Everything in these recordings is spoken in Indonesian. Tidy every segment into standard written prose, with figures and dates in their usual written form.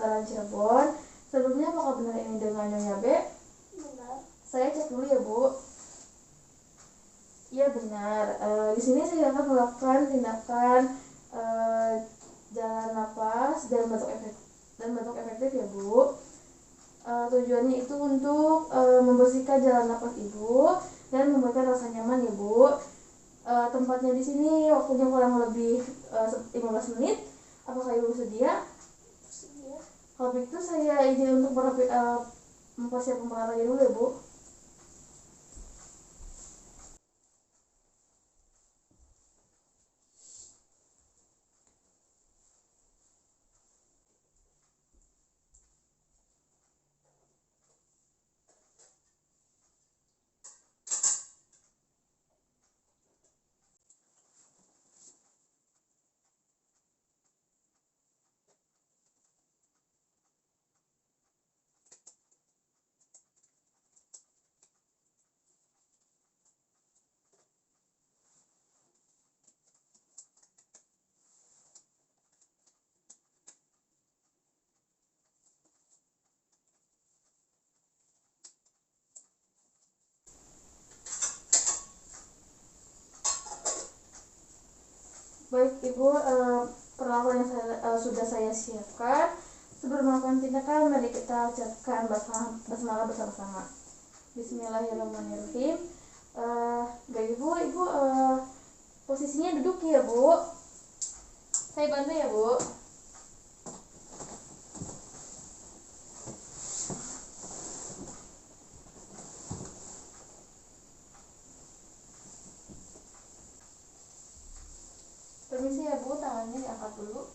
Mataram Cirebon. Sebelumnya apakah benar ini dengan Nyonya B? Benar. Saya cek dulu ya Bu. Iya benar. Di sini saya akan melakukan tindakan jalan napas dan batuk efektif ya Bu. Tujuannya itu untuk membersihkan jalan napas Ibu dan membuatkan rasa nyaman ya Bu. Tempatnya di sini waktunya kurang lebih 15 menit. Apakah Ibu bersedia? Bersedia. Kalau begitu saya izin untuk mempersiapkan peralatannya dulu ya Bu. Baik Ibu, peralatan yang sudah saya siapkan. Sebelum melakukan tindakan, mari kita ucapkan basmalah bersama-sama. Bismillahirrahmanirrahim. Baik Ibu, posisinya duduk ya Bu. Saya bantu ya Bu. Permisi ya Bu, tangannya diangkat dulu.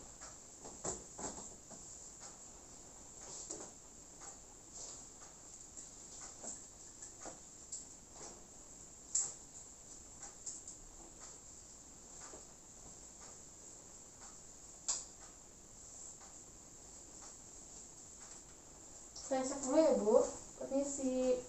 Saya cek dulu ya Bu. Permisi.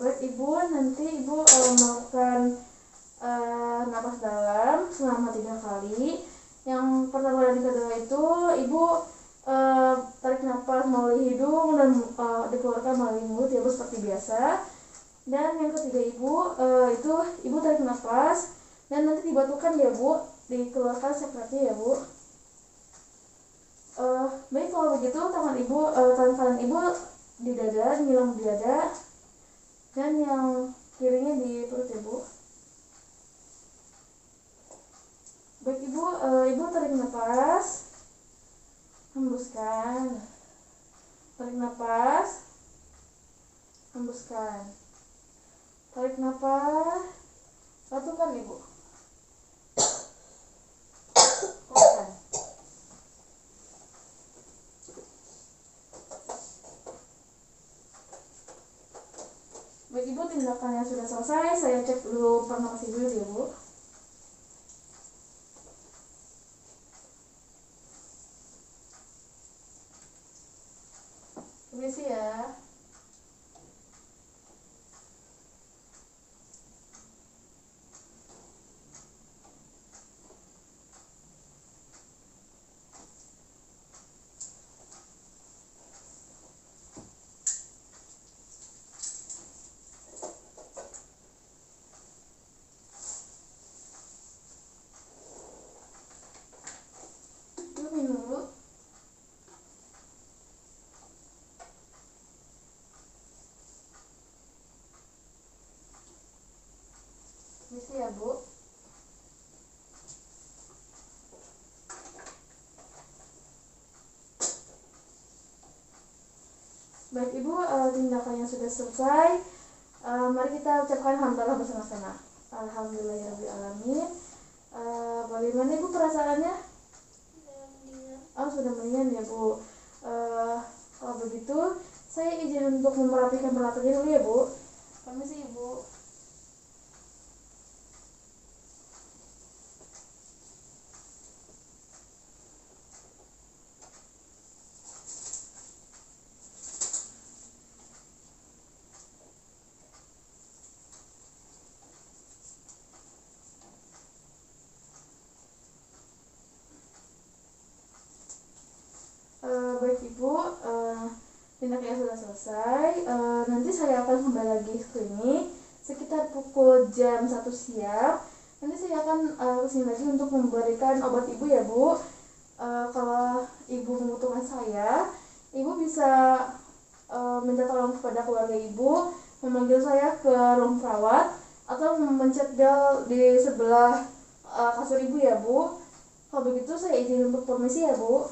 Baik Ibu, nanti Ibu melakukan napas dalam selama 3 kali. Yang pertama dan kedua itu Ibu tarik napas melalui hidung dan dikeluarkan melalui mulut ya Bu, seperti biasa. Dan yang ketiga Ibu itu Ibu tarik napas dan nanti dibatukan ya Bu, dikeluarkan separatnya ya Bu. Baik, kalau begitu tangan kanan Ibu di dada, nyilang di dada, dan yang kirinya di perut ya Bu. Baik Ibu, Ibu tarik napas, hembuskan, tarik napas, hembuskan, tarik napas, batukan Ibu. Keluarkan. Baik Ibu, tindakannya sudah selesai. Saya cek dulu pernapas Ibu ya Bu. Permisi ya. Minum dulu. Permisi ya Bu. Baik Ibu, tindakannya sudah selesai. Mari kita ucapkan hamdalah bersama-sama. Alhamdulillahirrahmanirrahim. Bagaimana Ibu perasaannya? Oh, sudah mendingan ya Bu. Kalau begitu saya izin untuk merapikan peralatannya dulu ya Bu. Permisi Ibu. pemeriksaan sudah selesai, nanti saya akan kembali lagi ke klinik sekitar pukul jam 1 siang. Nanti saya akan kesini lagi untuk memberikan obat ibu ya Bu. Kalau ibu membutuhkan saya, ibu bisa minta tolong kepada keluarga ibu, memanggil saya ke ruang perawat atau memencet bel di sebelah kasur ibu ya Bu. Kalau begitu saya izin untuk permisi ya Bu.